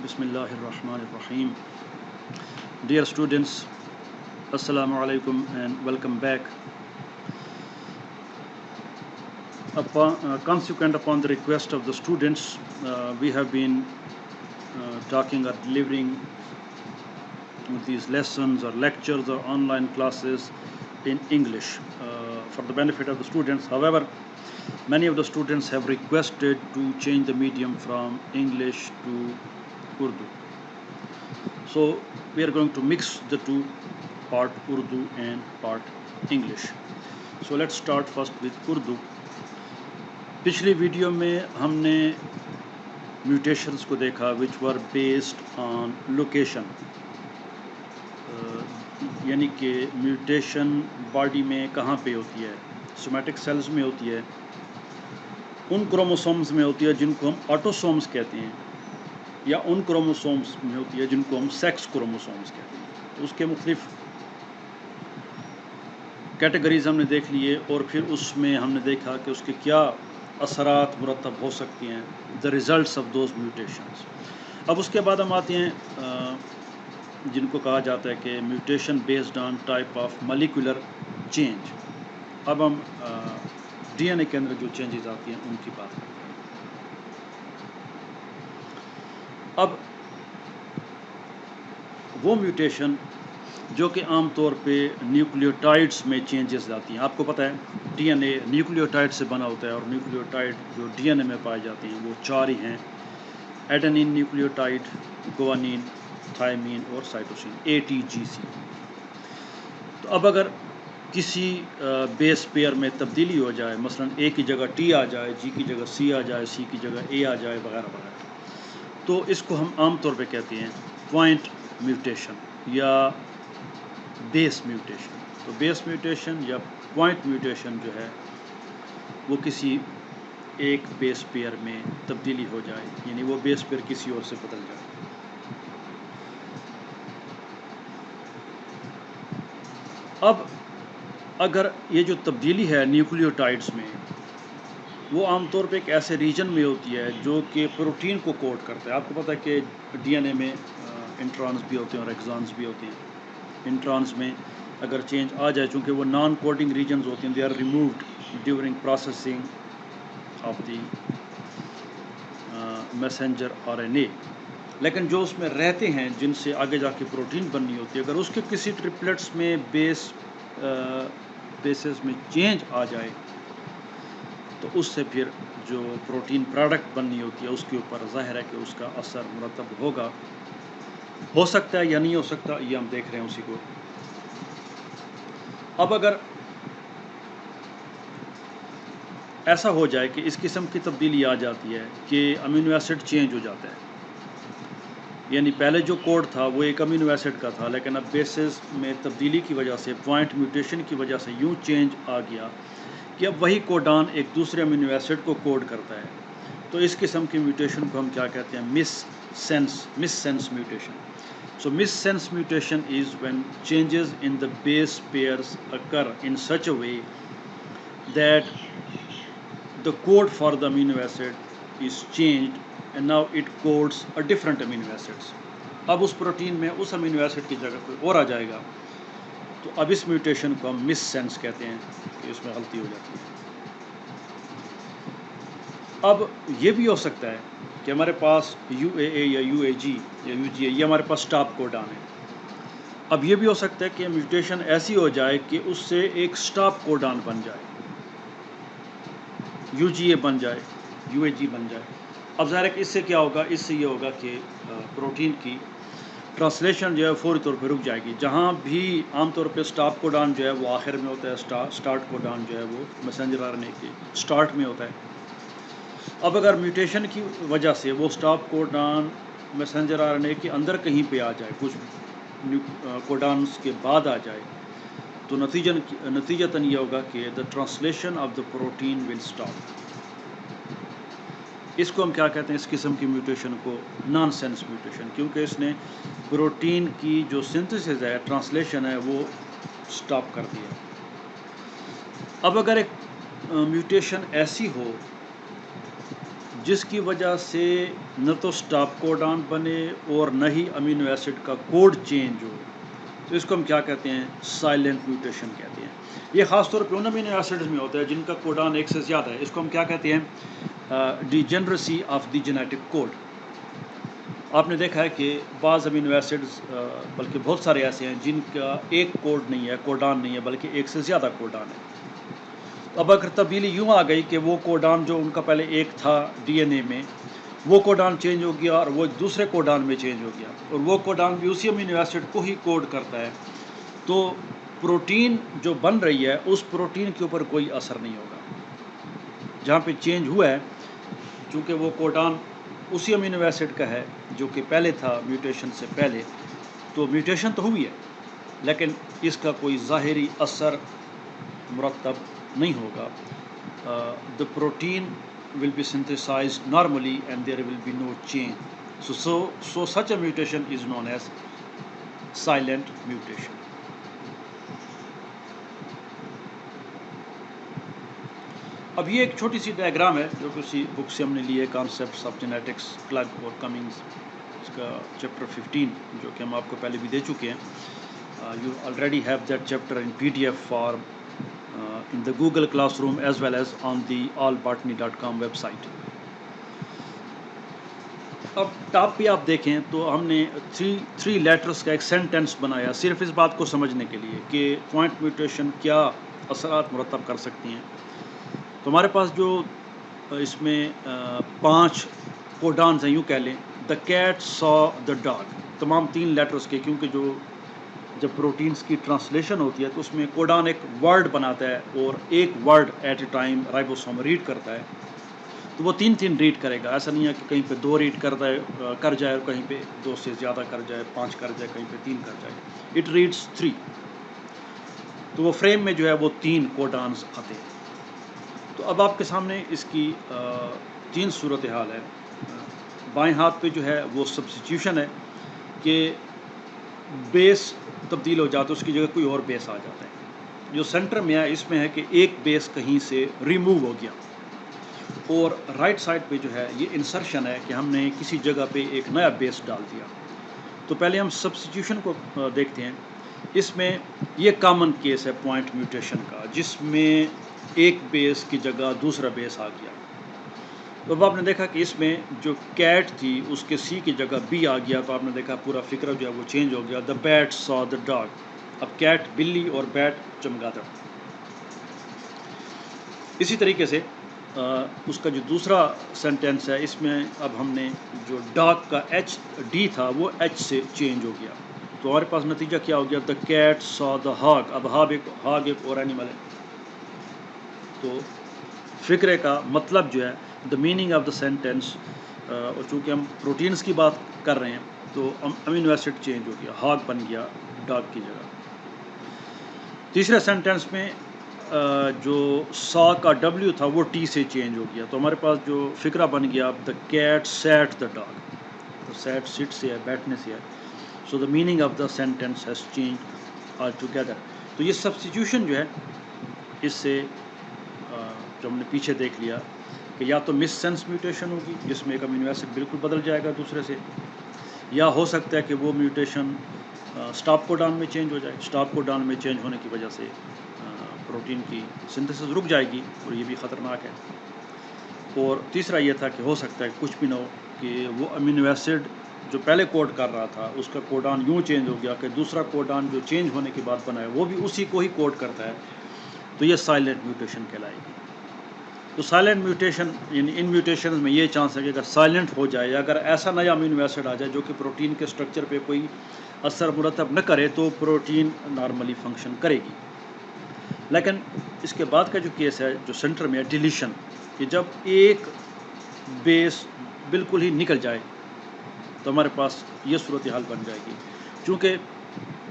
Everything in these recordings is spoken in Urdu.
Bismillahirrahmanirrahim. Dear students, Assalamu alaikum and welcome back. Consequent upon the request of the students, we have been talking or delivering these lessons or lectures or online classes in English for the benefit of the students. However, many of the students have requested to change the medium from English to Urdu. So we are going to mix the two, part Urdu and part English. So let's start first with Urdu. پچھلی ویڈیو میں ہم نے میوٹیشنز کو دیکھا which were based on location. یعنی کہ میوٹیشن باڈی میں کہاں پہ ہوتی ہے؟ سومیٹک سیلز میں ہوتی ہے، ان کروموسومز میں ہوتی ہے جن کو ہم آٹوسومز کہتے ہیں، یا ان کروموسومز میں ہوتی ہے جن کو ہم سیکس کروموسومز کہتے ہیں. تو اس کے مختلف کیٹیگریز ہم نے دیکھ لیے، اور پھر اس میں ہم نے دیکھا کہ اس کے کیا اثرات مرتب ہو سکتی ہیں، the results of those mutations. اب اس کے بعد ہم آتے ہیں جن کو کہا جاتا ہے کہ mutation based on type of molecular change. اب ہم ڈی این اے کے اندر جو چینجز آتی ہیں ان کی بات کرتے ہیں. اب وہ میوٹیشن جو کہ عام طور پہ نیوکلیوٹائڈز میں چینجز لاتی ہیں. آپ کو پتہ ہے ڈی این اے نیوکلیوٹائڈ سے بنا ہوتا ہے، اور نیوکلیوٹائڈ جو ڈی این اے میں پائے جاتے ہیں وہ 4 ہی ہیں: ایڈنین نیوکلیوٹائڈ، گوانین، تھائمین اور سائٹوسین، ATGC. تو اب اگر کسی بیس پیئر میں تبدیلی ہو جائے، مثلا A کی جگہ T آ جائے، G کی جگہ C آ جائے، C کی جگہ A آ جائے، وغیرہ وغیرہ، تو اس کو ہم عام طور پہ کہتے ہیں پوائنٹ میوٹیشن یا بیس میوٹیشن. تو بیس میوٹیشن یا پوائنٹ میوٹیشن جو ہے وہ کسی ایک بیس پیئر میں تبدیلی ہو جائے، یعنی وہ بیس پیئر کسی اور سے بدل جائے. اب اگر یہ جو تبدیلی ہے نیوکلیوٹائڈز میں، وہ عام طور پہ ایک ایسے ریجن میں ہوتی ہے جو کہ پروٹین کو کوڈ کرتا ہے. آپ کو پتہ ہے کہ ڈی این اے میں انٹرانز بھی ہوتے ہیں اور ایگزانز بھی ہوتے ہیں. انٹرانز میں اگر چینج آ جائے، چونکہ وہ نان کوڈنگ ریجنز ہوتے ہیں، they are removed during processing of the messenger RNA. لیکن جو اس میں رہتے ہیں جن سے آگے جا کے پروٹین بننی ہوتی ہے، اگر اس کے کسی ٹرپلٹس میں بیسز میں چینج آ جائے تو اس سے پھر جو پروٹین پروڈکٹ بننی ہوتی ہے اس کے اوپر ظاہر ہے کہ اس کا اثر مرتب ہوگا. ہو سکتا ہے یا نہیں ہو سکتا، یہ ہم دیکھ رہے ہیں اسی کو. اب اگر ایسا ہو جائے کہ اس قسم کی تبدیلی آ جاتی ہے کہ امینو ایسڈ چینج ہو جاتا ہے، یعنی پہلے جو کوڈ تھا وہ ایک امینو ایسڈ کا تھا، لیکن اب بیسز میں تبدیلی کی وجہ سے، پوائنٹ میوٹیشن کی وجہ سے یوں چینج آ گیا کہ اب وہی کوڈان ایک دوسرے امینو ایسڈ کو کوڈ کرتا ہے. تو اس قسم کی میوٹیشن کو ہم کیا کہتے ہیں؟ Missense mutation. So missense mutation is when changes in the base pairs occur in such a way that the code for the amino acid is changed and now it codes a different amino acids. اب اس پروٹین میں اس امینو ایسڈ کی جگہ کوئی اور آ جائے گا، تو اب اس میوٹیشن کو ہم مس سینس کہتے ہیں کہ اس میں غلطی ہو جاتی ہے. اب یہ بھی ہو سکتا ہے کہ ہمارے پاس UAA یا UAG یا UGA یہ ہمارے پاس اسٹاپ کوڈان ہے. اب یہ بھی ہو سکتا ہے کہ میوٹیشن ایسی ہو جائے کہ اس سے ایک اسٹاپ کوڈان بن جائے، UGA بن جائے، UAG بن جائے. اب ظاہر ہے کہ اس سے کیا ہوگا؟ اس سے یہ ہوگا کہ پروٹین کی ٹرانسلیشن جو ہے فوری طور پہ رک جائے گی. جہاں بھی عام طور پہ اسٹاپ کوڈان جو ہے وہ آخر میں ہوتا ہے، اسٹارٹ کوڈان جو ہے وہ میسنجر RNA کے اسٹارٹ میں ہوتا ہے. اب اگر میوٹیشن کی وجہ سے وہ اسٹاپ کوڈان میسنجر RNA کے اندر کہیں پہ آ جائے، کچھ کوڈانس کے بعد آ جائے، تو نتیجتاً یہ ہوگا کہ the translation of the protein will stop. اس کو ہم کیا کہتے ہیں؟ اس قسم کی میوٹیشن کو نان سینس میوٹیشن، کیونکہ اس نے پروٹین کی جو سنتھسس ہے، ٹرانسلیشن ہے، وہ اسٹاپ کر دیا. اب اگر ایک میوٹیشن ایسی ہو جس کی وجہ سے نہ تو سٹاپ کوڈان بنے اور نہ ہی امینو ایسڈ کا کوڈ چینج ہو، تو اس کو ہم کیا کہتے ہیں؟ سائلنٹ میوٹیشن کہتے ہیں۔ یہ خاص طور پہ ان امینو ایسڈز میں ہوتا ہے جن کا کوڈان ایک سے زیادہ ہے، اس کو ہم کیا کہتے ہیں؟ ڈیجنریسی آف دی جینیٹک کوڈ۔ آپ نے دیکھا ہے کہ بعض امینو ایسڈز بلکہ بہت سارے ایسے ہیں جن کا ایک کوڈ نہیں ہے، کوڈان نہیں ہے، بلکہ ایک سے زیادہ کوڈان ہے۔ اب اگر تبدیلی یوں آ گئی کہ وہ کوڈان جو ان کا پہلے ایک تھا ڈی این اے میں، وہ کوڈان چینج ہو گیا اور وہ دوسرے کوڈان میں چینج ہو گیا، اور وہ کوڈان بھی اسی امینو ایسڈ کو ہی کوڈ کرتا ہے، تو پروٹین جو بن رہی ہے اس پروٹین کے اوپر کوئی اثر نہیں ہوگا۔ جہاں پہ چینج ہوا ہے، چونکہ وہ کوڈان اسی امینو ایسڈ کا ہے جو کہ پہلے تھا میوٹیشن سے پہلے، تو میوٹیشن تو ہوئی ہے لیکن اس کا کوئی ظاہری اثر مرتب نہیں ہوگا۔ the protein will be synthesized normally and there will be no change. So such a mutation is known as silent mutation. اب یہ ایک چھوٹی سی ڈائیگرام ہے جو کسی بک سے ہم نے لی ہے، کانسیپٹس آف جینیٹکس، کلگ اور کمنگز، اس کا چیپٹر 15 جو کہ ہم آپ کو پہلے بھی دے چکے ہیں۔ You already have that chapter in PDF form in the Google Classroom as well as on the allbotany.com website. اب ٹاپ پہ آپ دیکھیں تو ہم نے 3 لیٹرز کا ایک سینٹینس بنایا صرف اس بات کو سمجھنے کے لیے کہ پوائنٹ میوٹیشن کیا اثرات مرتب کر سکتی ہیں۔ تو ہمارے پاس جو اس میں 5 کوڈانز ہیں، یوں کہہ لیں the cat saw the dog، تمام 3 لیٹرز کے، کیونکہ جو جب پروٹینز کی ٹرانسلیشن ہوتی ہے تو اس میں کوڈان ایک ورڈ بناتا ہے اور ایک word at a time ribosome read کرتا ہے، تو وہ 3 ریڈ کرے گا۔ ایسا نہیں ہے کہ کہیں پہ 2 ریڈ کر جائے اور کہیں پہ 2 سے زیادہ کر جائے، 5 کر جائے، کہیں پہ 3 کر جائے۔ اٹ ریڈس 3، تو وہ فریم میں جو ہے وہ 3 کوڈانز آتے ہیں۔ تو اب آپ کے سامنے اس کی 3 صورتحال ہے۔ بائیں ہاتھ پہ جو ہے وہ سبسٹیٹیوشن ہے کہ بیس تبدیل ہو جاتا ہے، اس کی جگہ کوئی اور بیس آ جاتا ہے۔ جو سینٹر میں ہے اس میں ہے کہ ایک بیس کہیں سے ریموو ہو گیا، اور رائٹ سائڈ پہ جو ہے یہ انسرشن ہے کہ ہم نے کسی جگہ پہ ایک نیا بیس ڈال دیا۔ تو پہلے ہم سبسٹیٹیوشن کو دیکھتے ہیں۔ اس میں یہ کامن کیس ہے پوائنٹ میوٹیشن کا، جس میں ایک بیس کی جگہ دوسرا بیس آ گیا۔ تو اب آپ نے دیکھا کہ اس میں جو کیٹ تھی اس کے سی کی جگہ بی آ گیا، تو آپ نے دیکھا پورا فکرہ جو ہے وہ چینج ہو گیا۔ دا بیٹ سا دا ڈاگ، اب کیٹ بلی اور بیٹ چمگادڑ۔ اسی طریقے سے اس کا جو دوسرا سینٹینس ہے اس میں اب ہم نے جو ڈاگ کا ڈی تھا وہ ایچ سے چینج ہو گیا، تو ہمارے پاس نتیجہ کیا ہو گیا؟ دا کیٹ سا دا ہاگ، اب ہاگ ایک اور اینیمل ہے۔ تو فکرے کا مطلب جو ہے دا میننگ آف دا سینٹینس، اور چونکہ ہم پروٹینز کی بات کر رہے ہیں تو امینو ایسڈ چینج ہو گیا، ہاگ بن گیا ڈاگ کی جگہ۔ تیسرے سینٹینس میں جو سا کا ڈبلیو تھا وہ ٹی سے چینج ہو گیا، تو ہمارے پاس جو فکرہ بن گیا the cat sat the dog, تو سیٹ سٹ سے ہے، بیٹھنے سے ہے، so the meaning of the sentence has change altogether. تو یہ سبسٹیٹیوشن جو ہے اس سے جو ہم نے پیچھے دیکھ لیا کہ یا تو مس سینس میوٹیشن ہوگی جس میں ایک امینو ایسڈ بالکل بدل جائے گا دوسرے سے، یا ہو سکتا ہے کہ وہ میوٹیشن سٹاپ کوڈان میں چینج ہو جائے، سٹاپ کوڈان میں چینج ہونے کی وجہ سے پروٹین کی سنتھسس رک جائے گی، اور یہ بھی خطرناک ہے۔ اور تیسرا یہ تھا کہ ہو سکتا ہے کچھ بھی نہ ہو، کہ وہ امینو ایسڈ جو پہلے کوڈ کر رہا تھا اس کا کوڈان یوں چینج ہو گیا کہ دوسرا کوڈان جو چینج ہونے کے بعد بنا ہے وہ بھی اسی کو ہی کوڈ کرتا ہے، تو یہ سائلنٹ میوٹیشن کہلائے گی۔ تو سائلنٹ میوٹیشن یعنی ان میوٹیشنز میں یہ چانس ہے کہ اگر سائلنٹ ہو جائے، اگر ایسا نیا امینو ایسڈ آ جائے جو کہ پروٹین کے اسٹرکچر پہ کوئی اثر مرتب نہ کرے، تو پروٹین نارملی فنکشن کرے گی۔ لیکن اس کے بعد کا جو کیس ہے جو سینٹر میں ہے ڈیلیشن، کہ جب ایک بیس بالکل ہی نکل جائے تو ہمارے پاس یہ صورتحال بن جائے گی۔ چونکہ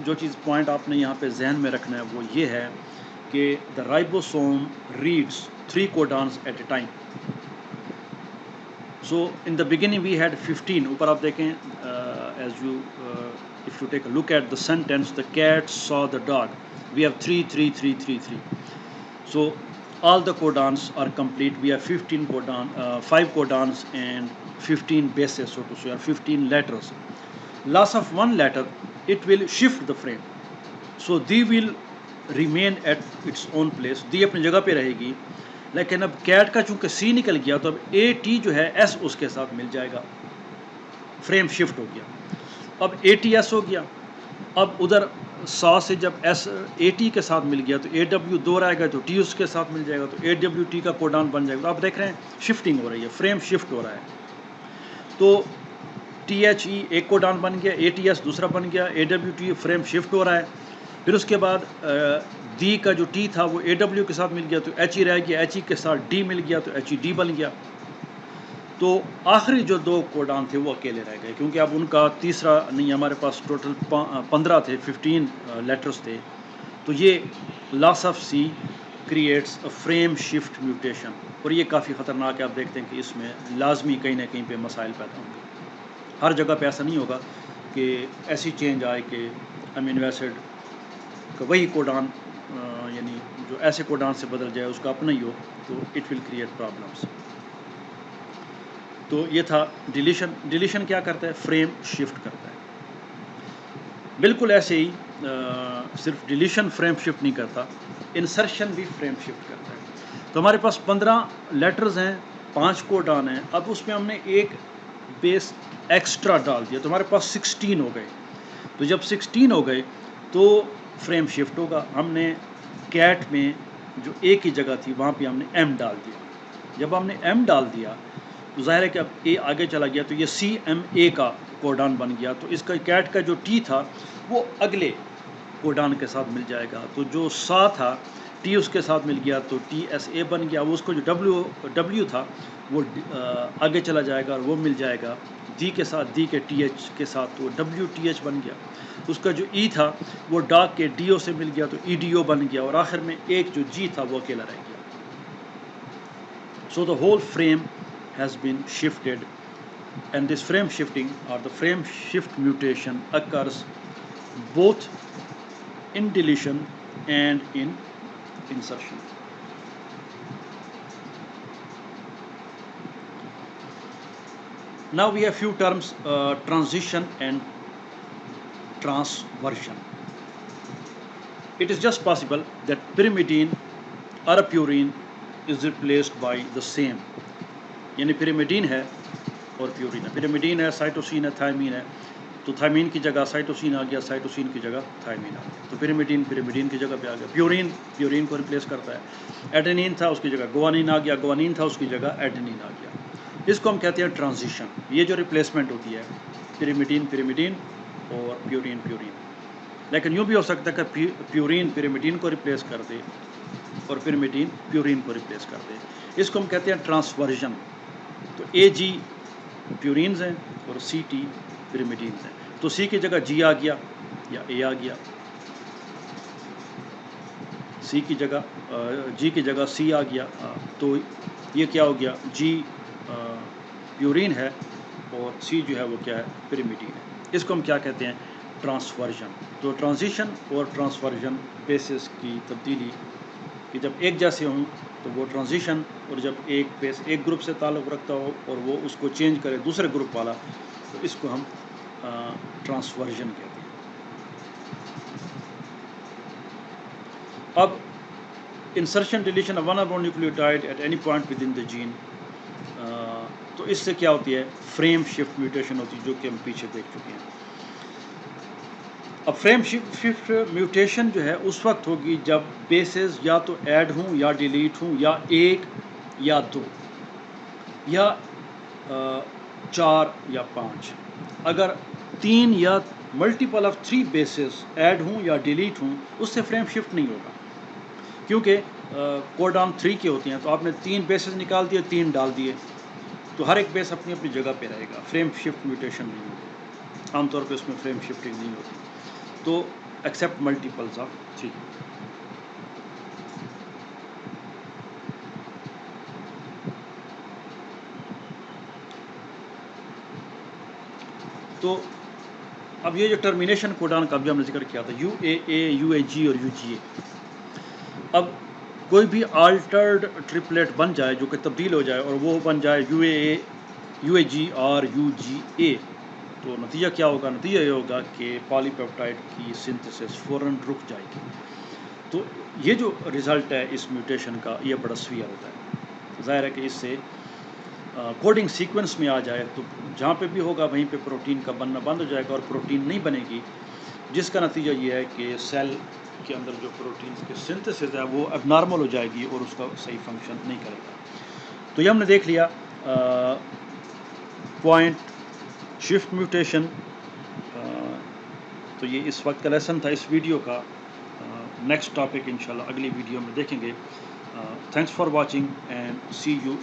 جو چیز پوائنٹ آپ نے یہاں پہ ذہن میں رکھنا ہے وہ یہ ہے کہ دا رائبوسوم reads 3 codons at a time. So in the beginning we had 15. اوپر آپ دیکھیں if you take a look at the sentence, the cat saw the dog, we have 3. So all the codons are complete. We have 15 codon, 5 codons and 15 bases, so to say, or 15 letters. Loss of one letter, it will shift the frame. So they will remain at its own place. دی اپنی جگہ پہ رہے گی، لیکن اب کیٹ کا چونکہ سی نکل گیا تو اب اے ٹی جو ہے ایس اس کے ساتھ مل جائے گا، فریم شفٹ ہو گیا. اب اے ٹی ایس ہو گیا. اب ادھر 100 سے جب ایس اے ٹی کے ساتھ مل گیا تو اے ڈبلیو 2 رہے گا تو ٹی اس کے ساتھ مل جائے گا، تو اے ڈبلیو ٹی کا کوڈان بن جائے گا. تو آپ دیکھ رہے ہیں شفٹنگ ہو رہی ہے، فریم شفٹ ہو رہا ہے. تو ٹی ایچ ای ایک کوڈان بن گیا، اے ٹی ایس دوسرا بن گیا، A W T frame shift ہو رہا ہے. پھر اس کے بعد دی کا جو ٹی تھا وہ اے ڈبلیو کے ساتھ مل گیا تو ایچ ای رہ گیا، ایچ ای کے ساتھ ڈی مل گیا تو ایچ ای ڈی بن گیا. تو آخری جو 2 کوڈان تھے وہ اکیلے رہ گئے، کیونکہ اب ان کا تیسرا نہیں، ہمارے پاس ٹوٹل 15 تھے، 15 لیٹرز تھے. تو یہ loss of C creates a frame shift mutation, اور یہ کافی خطرناک ہے. آپ دیکھتے ہیں کہ اس میں لازمی کہیں نہ کہیں پہ مسائل پیدا ہوں گے. ہر جگہ پہ ایسا نہیں ہوگا کہ ایسی چینج آئے کہ امینو ایسڈ کا وہی کوڈان یعنی جو ایسے کوڈان سے بدل جائے اس کا اپنا ہی ہو، تو اٹ ول کریٹ پرابلمس. تو یہ تھا ڈیلیشن. ڈیلیشن کیا کرتا ہے؟ فریم شفٹ کرتا ہے. بالکل ایسے ہی صرف ڈیلیشن فریم شفٹ نہیں کرتا، انسرشن بھی فریم شفٹ کرتا ہے. تو ہمارے پاس 15 لیٹرز ہیں، 5 کوڈان ہیں. اب اس میں ہم نے ایک بیس ایکسٹرا ڈال دیا تو ہمارے پاس 16 ہو گئے. تو جب 16 ہو گئے تو فریم شفٹ ہوگا. ہم نے کیٹ میں جو اے کی جگہ تھی وہاں پہ ہم نے ایم ڈال دیا. جب ہم نے ایم ڈال دیا تو ظاہر ہے کہ اب اے آگے چلا گیا تو یہ سی ایم اے کا کوڈان بن گیا. تو اس کا کیٹ کا جو ٹی تھا وہ اگلے کوڈان کے ساتھ مل جائے گا. تو جو سا تھا ٹی اس کے ساتھ مل گیا تو ٹی ایس اے بن گیا. وہ اس کو جو ڈبلیو تھا وہ آگے چلا جائے گا اور وہ مل جائے گا دی کے ساتھ، دی کے ٹی ایچ کے ساتھ تو ڈبلیو ٹی ایچ بن گیا. اس کا جو ای تھا وہ ڈاک کے ڈی او سے مل گیا تو ای ڈی او بن گیا. اور آخر میں ایک جو جی تھا وہ اکیلا رہ گیا. So the whole frame has been shifted, and this frame shifting or the frame shift mutation occurs both in deletion and in insertion. Now we have few terms, transition and transversion. It is just possible that pyrimidine or a purine is replaced by the same. یعنی پیریمیڈین ہے اور پیورین ہے. پیریمیڈین ہے، سائٹوسین ہے، تھائمین ہے. تو تھائمین کی جگہ سائٹوسین آ گیا، سائٹوسین کی جگہ تھائمین آ گیا. تو پیریمیڈین پیریمیڈین کی جگہ پہ آ گیا. پیورین پیورین کو ریپلیس کرتا ہے. ایڈینین تھا اس کی جگہ گوانین آ گیا، گوانین تھا اس کی جگہ ایڈینین آ گیا. اس کو ہم کہتے ہیں ٹرانزیشن. یہ جو ریپلیسمنٹ ہوتی ہے پیریمیڈین پیریمیڈین اور پیورین پیورین. لیکن یوں بھی ہو سکتا ہے کہ پیورین پیریمیڈین کو ریپلیس کر دے اور پیریمیڈین پیورین کو ریپلیس کر دے. اس کو ہم کہتے ہیں ٹرانسورژن. تو اے جی پیورینز ہیں اور سی ٹی پیریمیڈینز ہیں. تو سی کی جگہ جی آ گیا یا اے آ گیا، سی کی جگہ جی کی جگہ سی آ گیا. تو یہ کیا ہو گیا؟ جی پیورین ہے اور سی جو ہے وہ کیا ہے؟ پیریمیڈین ہے. اس کو ہم کیا کہتے ہیں؟ ٹرانسورژن. تو ٹرانزیشن اور ٹرانسورژن بیسس کی تبدیلی کہ جب ایک جیسے ہوں تو وہ ٹرانزیشن، اور جب ایک بیس ایک گروپ سے تعلق رکھتا ہو اور وہ اس کو چینج کرے دوسرے گروپ والا تو اس کو ہم ٹرانسورژن کہتے ہیں. اب insertion deletion one or more nucleotide at any point within the gene. تو اس سے کیا ہوتی ہے؟ فریم شفٹ میوٹیشن ہوتی ہے، جو کہ ہم پیچھے دیکھ چکے ہیں. اب فریم شفٹ میوٹیشن جو ہے اس وقت ہوگی جب بیسز یا تو ایڈ ہوں یا ڈیلیٹ ہوں، یا ایک یا دو یا 4 یا 5. اگر 3 یا ملٹیپل آف 3 بیسز ایڈ ہوں یا ڈیلیٹ ہوں اس سے فریم شفٹ نہیں ہوگا، کیونکہ کوڈان 3 کے ہوتے ہیں. تو آپ نے 3 بیسز نکال دیے، 3 ڈال دیے تو ہر ایک بیس اپنی اپنی جگہ پہ رہے گا. فریم شفٹ میوٹیشن نہیں ہوگی، عام طور پہ اس میں فریم شفٹنگ نہیں ہوتی. تو ایکسیپٹ ملٹیپلز آف 3. تو اب یہ جو ٹرمینیشن کوڈان کا بھی ہم نے ذکر کیا تھا، یو اے اے، یو اے جی اور یو جی اے. اب کوئی بھی آلٹرڈ ٹرپلیٹ بن جائے جو کہ تبدیل ہو جائے اور وہ بن جائے یو اے جی اور یو جی اے، تو نتیجہ کیا ہوگا؟ نتیجہ یہ ہوگا کہ پالی پیپٹائڈ کی سنتھسس فوراً رک جائے گی۔ تو یہ جو رزلٹ ہے اس میوٹیشن کا یہ بڑا سویئر ہوتا ہے۔ ظاہر ہے کہ اس سے کوڈنگ سیکوینس میں آ جائے تو جہاں پہ بھی ہوگا وہیں پہ پروٹین کا بننا بند ہو جائے گا اور پروٹین نہیں بنے گی، جس کا نتیجہ یہ ہے کہ سیل کے اندر جو پروٹینز کے سنتھسس ہے وہ اب نارمل ہو جائے گی اور اس کا صحیح فنکشن نہیں کرے گا۔ تو یہ ہم نے دیکھ لیا پوائنٹ شفٹ میوٹیشن، تو یہ اس وقت کا لیسن تھا اس ویڈیو کا۔ نیکسٹ ٹاپک انشاءاللہ اگلی ویڈیو میں دیکھیں گے۔ Thanks for watching and see you